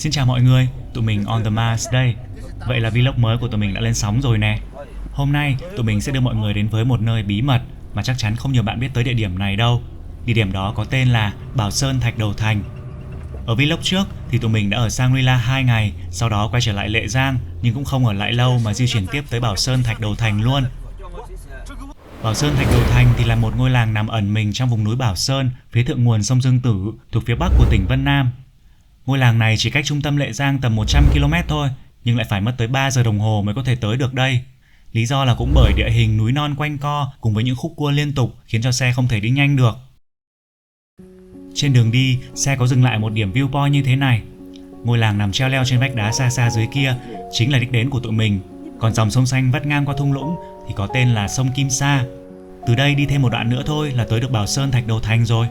Xin chào mọi người, tụi mình On The Mars đây. Vậy là vlog mới của tụi mình đã lên sóng rồi nè. Hôm nay tụi mình sẽ đưa mọi người đến với một nơi bí mật mà chắc chắn không nhiều bạn biết tới địa điểm này đâu. Địa điểm đó có tên là Bảo Sơn Thạch Đầu Thành. Ở vlog trước thì tụi mình đã ở Shangri-La 2 ngày, sau đó quay trở lại Lệ Giang, nhưng cũng không ở lại lâu mà di chuyển tiếp tới Bảo Sơn Thạch Đầu Thành luôn. Bảo Sơn Thạch Đầu Thành thì là một ngôi làng nằm ẩn mình trong vùng núi Bảo Sơn, phía thượng nguồn sông Dương Tử, thuộc phía bắc của tỉnh Vân Nam. Ngôi làng này chỉ cách trung tâm Lệ Giang tầm 100 km thôi, nhưng lại phải mất tới 3 giờ đồng hồ mới có thể tới được đây. Lý do là cũng bởi địa hình núi non quanh co cùng với những khúc cua liên tục khiến cho xe không thể đi nhanh được. Trên đường đi, xe có dừng lại một điểm viewpoint như thế này. Ngôi làng nằm treo leo trên vách đá xa xa dưới kia, chính là đích đến của tụi mình. Còn dòng sông xanh vắt ngang qua thung lũng thì có tên là sông Kim Sa. Từ đây đi thêm một đoạn nữa thôi là tới được Bảo Sơn Thạch Đầu Thành rồi.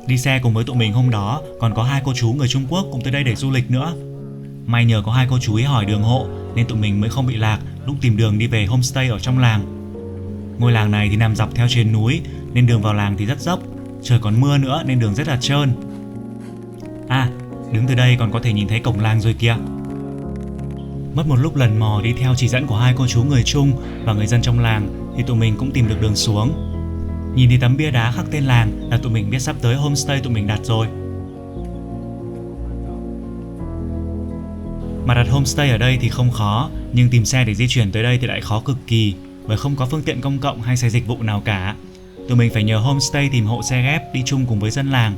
Đi xe cùng với tụi mình hôm đó còn có 2 cô chú người Trung Quốc cùng tới đây để du lịch nữa. May nhờ có 2 cô chú ấy hỏi đường hộ nên tụi mình mới không bị lạc lúc tìm đường đi về homestay ở trong làng. Ngôi làng này thì nằm dọc theo trên núi nên đường vào làng thì rất dốc. Trời còn mưa nữa nên đường rất là trơn. À, đứng từ đây còn có thể nhìn thấy cổng làng rồi kìa. Mất một lúc lần mò đi theo chỉ dẫn của 2 cô chú người Trung và người dân trong làng thì tụi mình cũng tìm được đường xuống. Nhìn thấy tấm bia đá khắc tên làng là tụi mình biết sắp tới homestay tụi mình đặt rồi. Mà đặt homestay ở đây thì không khó, nhưng tìm xe để di chuyển tới đây thì lại khó cực kỳ, bởi không có phương tiện công cộng hay xe dịch vụ nào cả. Tụi mình phải nhờ homestay tìm hộ xe ghép đi chung cùng với dân làng.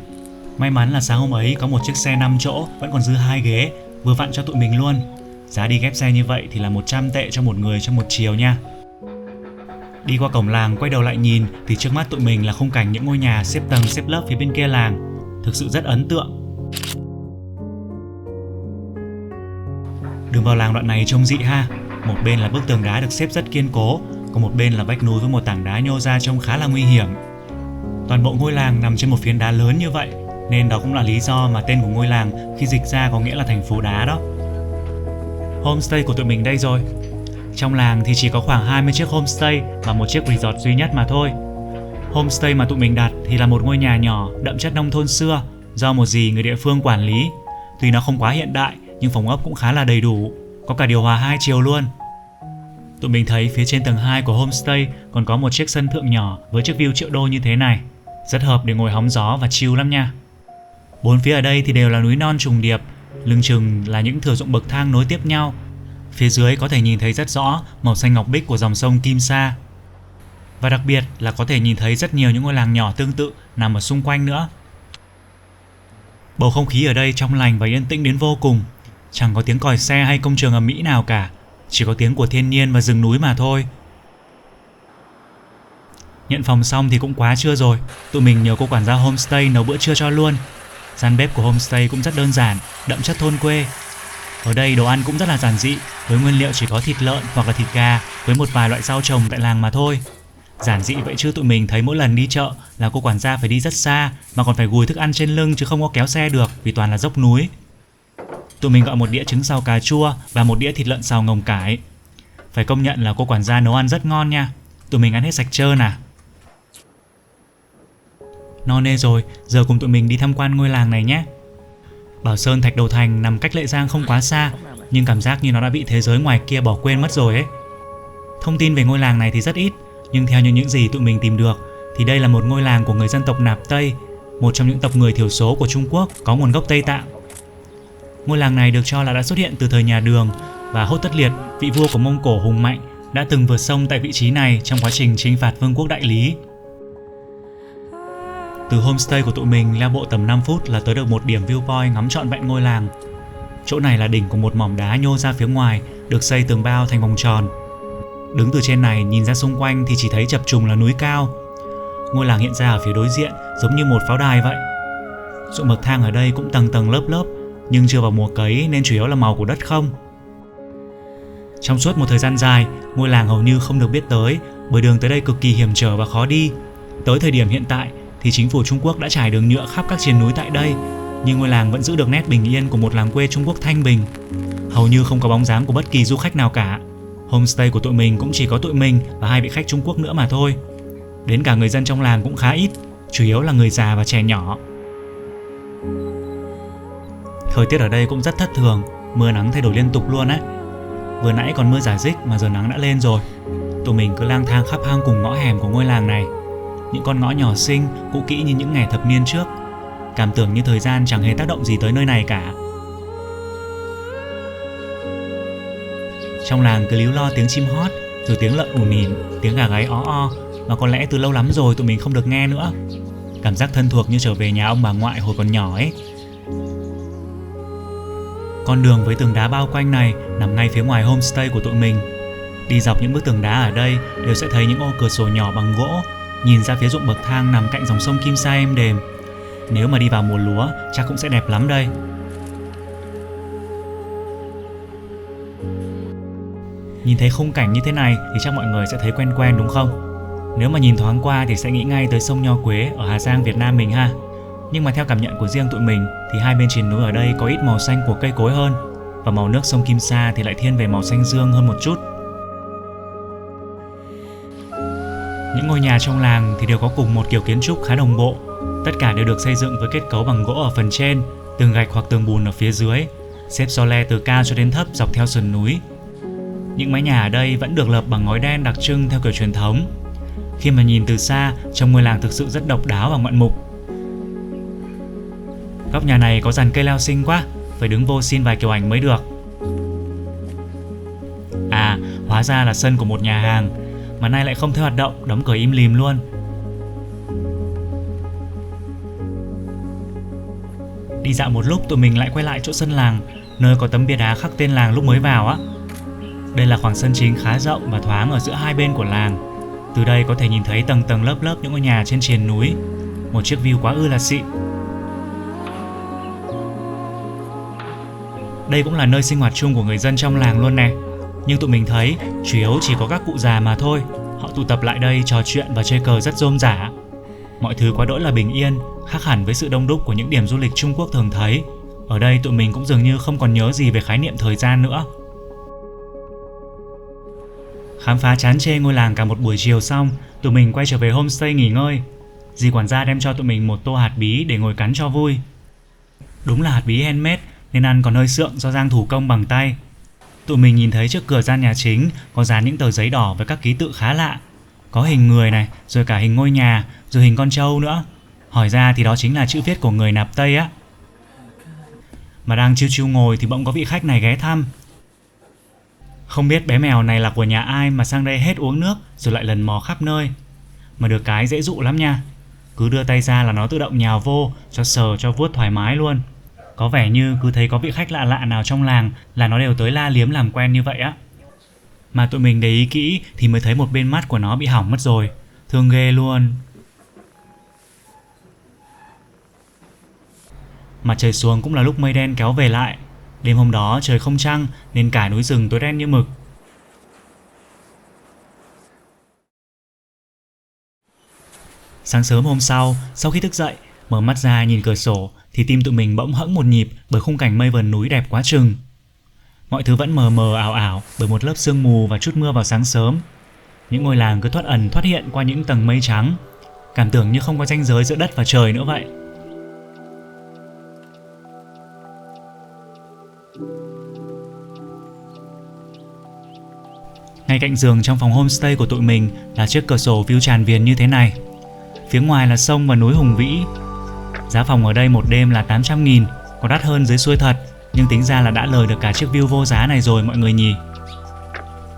May mắn là sáng hôm ấy có một chiếc xe 5 chỗ vẫn còn dư 2 ghế, vừa vặn cho tụi mình luôn. Giá đi ghép xe như vậy thì là 100 tệ cho một người trong một chiều nha. Đi qua cổng làng quay đầu lại nhìn thì trước mắt tụi mình là khung cảnh những ngôi nhà xếp tầng xếp lớp phía bên kia làng. Thực sự rất ấn tượng. Đường vào làng đoạn này trông dị ha. Một bên là bức tường đá được xếp rất kiên cố, còn một bên là vách núi với một tảng đá nhô ra trông khá là nguy hiểm. Toàn bộ ngôi làng nằm trên một phiến đá lớn như vậy, nên đó cũng là lý do mà tên của ngôi làng khi dịch ra có nghĩa là thành phố đá đó. Homestay của tụi mình đây rồi. Trong làng thì chỉ có khoảng 20 chiếc homestay và một chiếc resort duy nhất mà thôi. Homestay mà tụi mình đặt thì là một ngôi nhà nhỏ đậm chất nông thôn xưa do một dì người địa phương quản lý. Tuy nó không quá hiện đại nhưng phòng ốc cũng khá là đầy đủ, có cả điều hòa 2 chiều luôn. Tụi mình thấy phía trên tầng 2 của homestay còn có một chiếc sân thượng nhỏ với chiếc view triệu đô như thế này. Rất hợp để ngồi hóng gió và chill lắm nha. Bốn phía ở đây thì đều là núi non trùng điệp, lưng chừng là những thửa ruộng bậc thang nối tiếp nhau. Phía dưới có thể nhìn thấy rất rõ màu xanh ngọc bích của dòng sông Kim Sa. Và đặc biệt là có thể nhìn thấy rất nhiều những ngôi làng nhỏ tương tự nằm ở xung quanh nữa. Bầu không khí ở đây trong lành và yên tĩnh đến vô cùng. Chẳng có tiếng còi xe hay công trường ầm ĩ nào cả, chỉ có tiếng của thiên nhiên và rừng núi mà thôi. Nhận phòng xong thì cũng quá trưa rồi. Tụi mình nhờ cô quản gia homestay nấu bữa trưa cho luôn. Gian bếp của homestay cũng rất đơn giản, đậm chất thôn quê. Ở đây đồ ăn cũng rất là giản dị, với nguyên liệu chỉ có thịt lợn hoặc là thịt gà với một vài loại rau trồng tại làng mà thôi. Giản dị vậy chứ tụi mình thấy mỗi lần đi chợ là cô quản gia phải đi rất xa mà còn phải gùi thức ăn trên lưng chứ không có kéo xe được vì toàn là dốc núi. Tụi mình gọi một đĩa trứng xào cà chua và một đĩa thịt lợn xào ngồng cải. Phải công nhận là cô quản gia nấu ăn rất ngon nha. Tụi mình ăn hết sạch trơn à. No nê rồi, giờ cùng tụi mình đi tham quan ngôi làng này nhé. Bảo Sơn Thạch Đầu Thành nằm cách Lệ Giang không quá xa, nhưng cảm giác như nó đã bị thế giới ngoài kia bỏ quên mất rồi ấy. Thông tin về ngôi làng này thì rất ít, nhưng theo như những gì tụi mình tìm được thì đây là một ngôi làng của người dân tộc Nạp Tây, một trong những tộc người thiểu số của Trung Quốc có nguồn gốc Tây Tạng. Ngôi làng này được cho là đã xuất hiện từ thời nhà Đường và Hốt Tất Liệt, vị vua của Mông Cổ hùng mạnh, đã từng vượt sông tại vị trí này trong quá trình chinh phạt vương quốc Đại Lý. Từ homestay của tụi mình leo bộ tầm 5 phút là tới được một điểm viewpoint ngắm trọn vẹn ngôi làng. Chỗ này là đỉnh của một mỏm đá nhô ra phía ngoài, được xây tường bao thành vòng tròn. Đứng từ trên này nhìn ra xung quanh thì chỉ thấy chập trùng là núi cao. Ngôi làng hiện ra ở phía đối diện giống như một pháo đài vậy. Ruộng bậc thang ở đây cũng tầng tầng lớp lớp, nhưng chưa vào mùa cấy nên chủ yếu là màu của đất không. Trong suốt một thời gian dài, ngôi làng hầu như không được biết tới bởi đường tới đây cực kỳ hiểm trở và khó đi. Tới thời điểm hiện tại thì chính phủ Trung Quốc đã trải đường nhựa khắp các triền núi tại đây, nhưng ngôi làng vẫn giữ được nét bình yên của một làng quê Trung Quốc thanh bình. Hầu như không có bóng dáng của bất kỳ du khách nào cả. Homestay của tụi mình cũng chỉ có tụi mình và 2 vị khách Trung Quốc nữa mà thôi. Đến cả người dân trong làng cũng khá ít, chủ yếu là người già và trẻ nhỏ. Thời tiết ở đây cũng rất thất thường, mưa nắng thay đổi liên tục luôn á. Vừa nãy còn mưa rả rích mà giờ nắng đã lên rồi. Tụi mình cứ lang thang khắp hang cùng ngõ hẻm của ngôi làng này. Những con ngõ nhỏ xinh, cũ kỹ như những ngày thập niên trước. Cảm tưởng như thời gian chẳng hề tác động gì tới nơi này cả. Trong làng cứ líu lo tiếng chim hót, rồi tiếng lợn ù nỉn, tiếng gà gáy ó o, mà có lẽ từ lâu lắm rồi tụi mình không được nghe nữa. Cảm giác thân thuộc như trở về nhà ông bà ngoại hồi còn nhỏ ấy. Con đường với tường đá bao quanh này nằm ngay phía ngoài homestay của tụi mình. Đi dọc những bức tường đá ở đây đều sẽ thấy những ô cửa sổ nhỏ bằng gỗ, nhìn ra phía ruộng bậc thang nằm cạnh dòng sông Kim Sa êm đềm. Nếu mà đi vào mùa lúa chắc cũng sẽ đẹp lắm đây. Nhìn thấy khung cảnh như thế này thì chắc mọi người sẽ thấy quen quen đúng không? Nếu mà nhìn thoáng qua thì sẽ nghĩ ngay tới sông Nho Quế ở Hà Giang Việt Nam mình ha. Nhưng mà theo cảm nhận của riêng tụi mình thì hai bên triền núi ở đây có ít màu xanh của cây cối hơn, và màu nước sông Kim Sa thì lại thiên về màu xanh dương hơn một chút. Những ngôi nhà trong làng thì đều có cùng một kiểu kiến trúc khá đồng bộ. Tất cả đều được xây dựng với kết cấu bằng gỗ ở phần trên, tường gạch hoặc tường bùn ở phía dưới, xếp xo le từ cao cho đến thấp dọc theo sườn núi. Những mái nhà ở đây vẫn được lợp bằng ngói đen đặc trưng theo kiểu truyền thống. Khi mà nhìn từ xa, trông ngôi làng thực sự rất độc đáo và ngoạn mục. Góc nhà này có dàn cây leo xinh quá, phải đứng vô xin vài kiểu ảnh mới được. À, hóa ra là sân của một nhà hàng, mà nay lại không thấy hoạt động, đóng cửa im lìm luôn. Đi dạo một lúc tụi mình lại quay lại chỗ sân làng, nơi có tấm bia đá khắc tên làng lúc mới vào á. Đây là khoảng sân chính khá rộng và thoáng ở giữa hai bên của làng. Từ đây có thể nhìn thấy tầng tầng lớp lớp những ngôi nhà trên triền núi. Một chiếc view quá ư là xịn. Đây cũng là nơi sinh hoạt chung của người dân trong làng luôn nè. Nhưng tụi mình thấy chủ yếu chỉ có các cụ già mà thôi. Họ tụ tập lại đây trò chuyện và chơi cờ rất rôm rả. Mọi thứ quá đỗi là bình yên, khác hẳn với sự đông đúc của những điểm du lịch Trung Quốc thường thấy. Ở đây tụi mình cũng dường như không còn nhớ gì về khái niệm thời gian nữa. Khám phá chán chê ngôi làng cả một buổi chiều xong, tụi mình quay trở về homestay nghỉ ngơi. Dì quản gia đem cho tụi mình một tô hạt bí để ngồi cắn cho vui. Đúng là hạt bí handmade nên ăn còn hơi sượng do rang thủ công bằng tay. Tụi mình nhìn thấy trước cửa gian nhà chính có dán những tờ giấy đỏ với các ký tự khá lạ. Có hình người này, rồi cả hình ngôi nhà, rồi hình con trâu nữa. Hỏi ra thì đó chính là chữ viết của người nạp Tây á. Mà đang chiêu chiêu ngồi thì bỗng có vị khách này ghé thăm. Không biết bé mèo này là của nhà ai mà sang đây hết uống nước rồi lại lần mò khắp nơi. Mà được cái dễ dụ lắm nha. Cứ đưa tay ra là nó tự động nhào vô, cho sờ cho vuốt thoải mái luôn. Có vẻ như cứ thấy có vị khách lạ lạ nào trong làng là nó đều tới la liếm làm quen như vậy á. Mà tụi mình để ý kỹ thì mới thấy một bên mắt của nó bị hỏng mất rồi. Thương ghê luôn. Mặt trời xuống cũng là lúc mây đen kéo về lại. Đêm hôm đó trời không trăng nên cả núi rừng tối đen như mực. Sáng sớm hôm sau khi thức dậy, mở mắt ra nhìn cửa sổ thì tim tụi mình bỗng hẫng một nhịp bởi khung cảnh mây vờn núi đẹp quá chừng. Mọi thứ vẫn mờ mờ ảo ảo bởi một lớp sương mù và chút mưa vào sáng sớm. Những ngôi làng cứ thoát ẩn thoát hiện qua những tầng mây trắng, cảm tưởng như không có ranh giới giữa đất và trời nữa vậy. Ngay cạnh giường trong phòng homestay của tụi mình là chiếc cửa sổ view tràn viền như thế này. Phía ngoài là sông và núi hùng vĩ. Giá phòng ở đây một đêm là 800.000, có đắt hơn dưới xuôi thật, nhưng tính ra là đã lời được cả chiếc view vô giá này rồi mọi người nhỉ.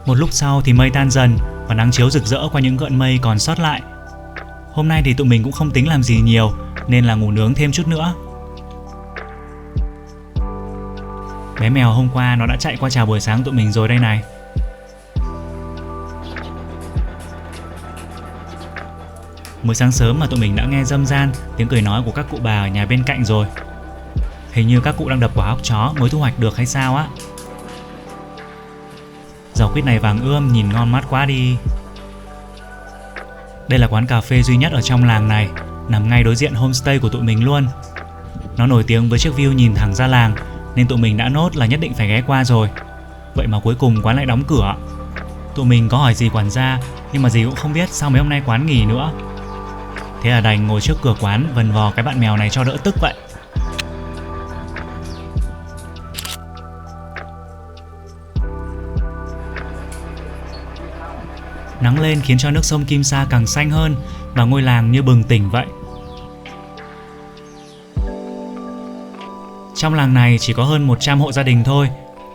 Một lúc sau thì mây tan dần và nắng chiếu rực rỡ qua những gợn mây còn sót lại. Hôm nay thì tụi mình cũng không tính làm gì nhiều nên là ngủ nướng thêm chút nữa. Bé mèo hôm qua nó đã chạy qua chào buổi sáng tụi mình rồi đây này. Mới sáng sớm mà tụi mình đã nghe râm ran tiếng cười nói của các cụ bà ở nhà bên cạnh rồi. Hình như các cụ đang đập quả óc chó mới thu hoạch được hay sao á. Rau quýt này vàng ươm, nhìn ngon mắt quá đi. Đây là quán cà phê duy nhất ở trong làng này, nằm ngay đối diện homestay của tụi mình luôn. Nó nổi tiếng với chiếc view nhìn thẳng ra làng, nên tụi mình đã nốt là nhất định phải ghé qua rồi. Vậy mà cuối cùng quán lại đóng cửa. Tụi mình có hỏi dì quản gia, nhưng mà dì cũng không biết sao mấy hôm nay quán nghỉ nữa. Thế là đành ngồi trước cửa quán vần vò cái bạn mèo này cho đỡ tức vậy. Nắng lên khiến cho nước sông Kim Sa càng xanh hơn và ngôi làng như bừng tỉnh vậy. Trong làng này chỉ có hơn 100 hộ gia đình thôi,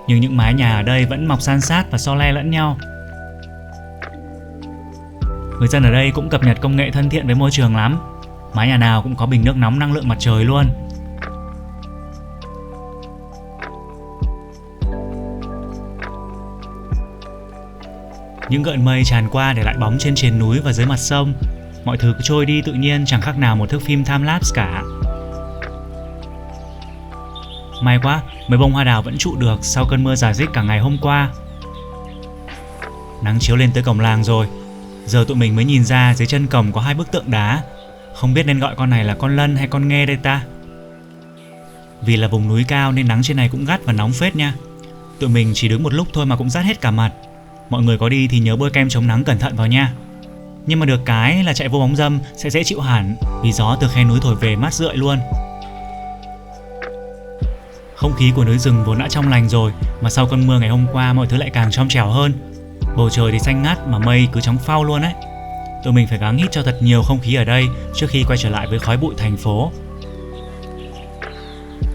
nhưng những mái nhà ở đây vẫn mọc san sát và so le lẫn nhau. Người dân ở đây cũng cập nhật công nghệ thân thiện với môi trường lắm. Mái nhà nào cũng có bình nước nóng năng lượng mặt trời luôn. Những gợn mây tràn qua để lại bóng trên triền núi và dưới mặt sông. Mọi thứ cứ trôi đi tự nhiên, chẳng khác nào một thước phim time lapse cả. May quá, mấy bông hoa đào vẫn trụ được sau cơn mưa rả rích cả ngày hôm qua. Nắng chiếu lên tới cổng làng rồi. Giờ tụi mình mới nhìn ra dưới chân cổng có 2 bức tượng đá. Không biết nên gọi con này là con lân hay con nghê đây ta. Vì là vùng núi cao nên nắng trên này cũng gắt và nóng phết nha. Tụi mình chỉ đứng một lúc thôi mà cũng rát hết cả mặt. Mọi người có đi thì nhớ bôi kem chống nắng cẩn thận vào nha. Nhưng mà được cái là chạy vô bóng râm sẽ dễ chịu hẳn, vì gió từ khe núi thổi về mát rượi luôn. Không khí của núi rừng vốn đã trong lành rồi, mà sau cơn mưa ngày hôm qua mọi thứ lại càng trong trẻo hơn. Bầu trời thì xanh ngắt mà mây cứ chóng phau luôn ấy. Tụi mình phải gắng hít cho thật nhiều không khí ở đây trước khi quay trở lại với khói bụi thành phố.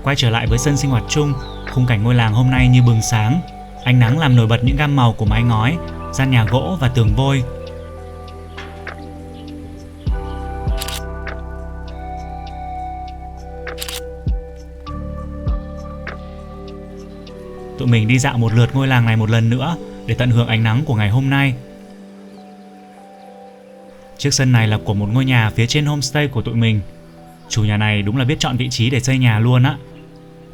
Quay trở lại với sân sinh hoạt chung, khung cảnh ngôi làng hôm nay như bừng sáng. Ánh nắng làm nổi bật những gam màu của mái ngói, gian nhà gỗ và tường vôi. Tụi mình đi dạo một lượt ngôi làng này một lần nữa để tận hưởng ánh nắng của ngày hôm nay. Chiếc sân này là của một ngôi nhà phía trên homestay của tụi mình. Chủ nhà này đúng là biết chọn vị trí để xây nhà luôn á.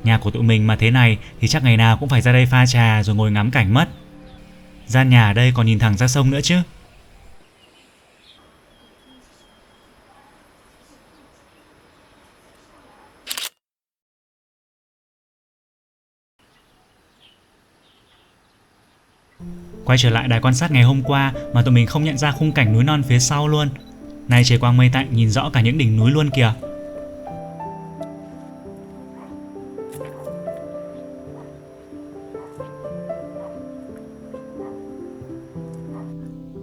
Nhà của tụi mình mà thế này thì chắc ngày nào cũng phải ra đây pha trà rồi ngồi ngắm cảnh mất. Gian nhà ở đây còn nhìn thẳng ra sông nữa chứ. Quay trở lại đài quan sát ngày hôm qua mà tụi mình không nhận ra khung cảnh núi non phía sau luôn. Nay trời quang mây tạnh nhìn rõ cả những đỉnh núi luôn kìa.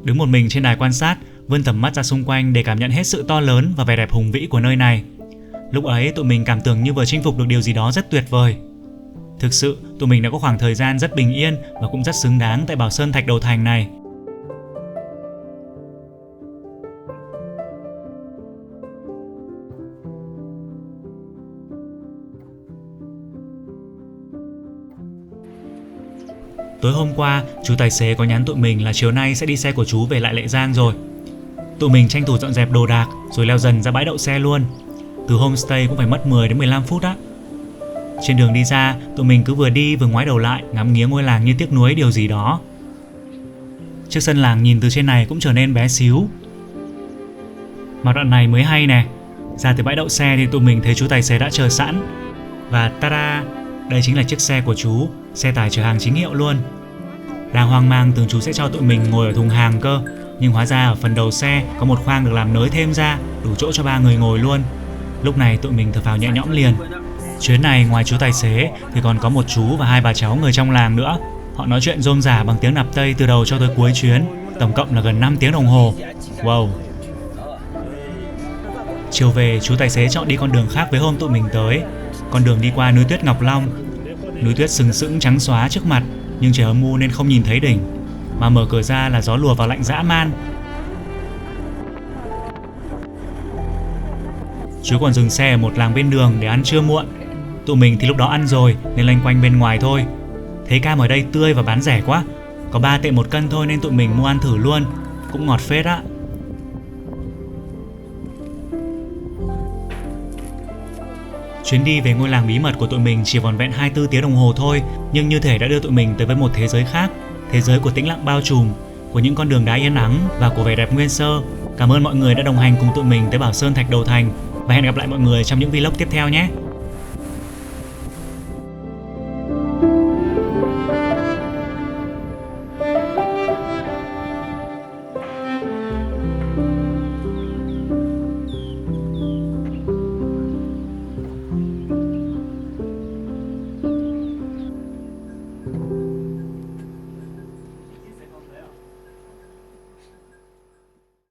Đứng một mình trên đài quan sát, vươn tầm mắt ra xung quanh để cảm nhận hết sự to lớn và vẻ đẹp hùng vĩ của nơi này. Lúc ấy tụi mình cảm tưởng như vừa chinh phục được điều gì đó rất tuyệt vời. Thực sự, tụi mình đã có khoảng thời gian rất bình yên và cũng rất xứng đáng tại Bảo Sơn Thạch Đầu Thành này. Tối hôm qua, chú tài xế có nhắn tụi mình là chiều nay sẽ đi xe của chú về lại Lệ Giang rồi. Tụi mình tranh thủ dọn dẹp đồ đạc rồi leo dần ra bãi đậu xe luôn. Từ homestay cũng phải mất 10 đến 15 phút á. Trên đường đi ra, tụi mình cứ vừa đi vừa ngoái đầu lại ngắm nghía ngôi làng như tiếc nuối điều gì đó. Chiếc sân làng nhìn từ trên này cũng trở nên bé xíu. Mà đoạn này mới hay nè. Ra từ bãi đậu xe thì tụi mình thấy chú tài xế đã chờ sẵn. Và tada, đây chính là chiếc xe của chú, xe tải chở hàng chính hiệu luôn. Đang hoang mang tưởng chú sẽ cho tụi mình ngồi ở thùng hàng cơ, nhưng hóa ra ở phần đầu xe có một khoang được làm nới thêm ra, đủ chỗ cho 3 người ngồi luôn. Lúc này tụi mình thở phào nhẹ nhõm liền. Chuyến này ngoài chú tài xế thì còn có một chú và 2 bà cháu người trong làng nữa. Họ nói chuyện rôm rả bằng tiếng nạp Tây từ đầu cho tới cuối chuyến, tổng cộng là gần 5 tiếng đồng hồ. Wow. Chiều về, chú tài xế chọn đi con đường khác với hôm tụi mình tới. Con đường đi qua núi tuyết Ngọc Long. Núi tuyết sừng sững trắng xóa trước mặt, nhưng trời âm u nên không nhìn thấy đỉnh. Mà mở cửa ra là gió lùa vào lạnh dã man. Chú còn dừng xe ở một làng bên đường để ăn trưa muộn. Tụi mình thì lúc đó ăn rồi nên loanh quanh bên ngoài thôi. Thấy cam ở đây tươi và bán rẻ quá, có 3 tệ 1 cân thôi nên tụi mình mua ăn thử luôn. Cũng ngọt phết á. Chuyến đi về ngôi làng bí mật của tụi mình chỉ vỏn vẹn 24 tiếng đồng hồ thôi, nhưng như thể đã đưa tụi mình tới với một thế giới khác, thế giới của tĩnh lặng bao trùm, của những con đường đá yên ắng và của vẻ đẹp nguyên sơ. Cảm ơn mọi người đã đồng hành cùng tụi mình tới Bảo Sơn Thạch Đầu Thành và hẹn gặp lại mọi người trong những vlog tiếp theo nhé.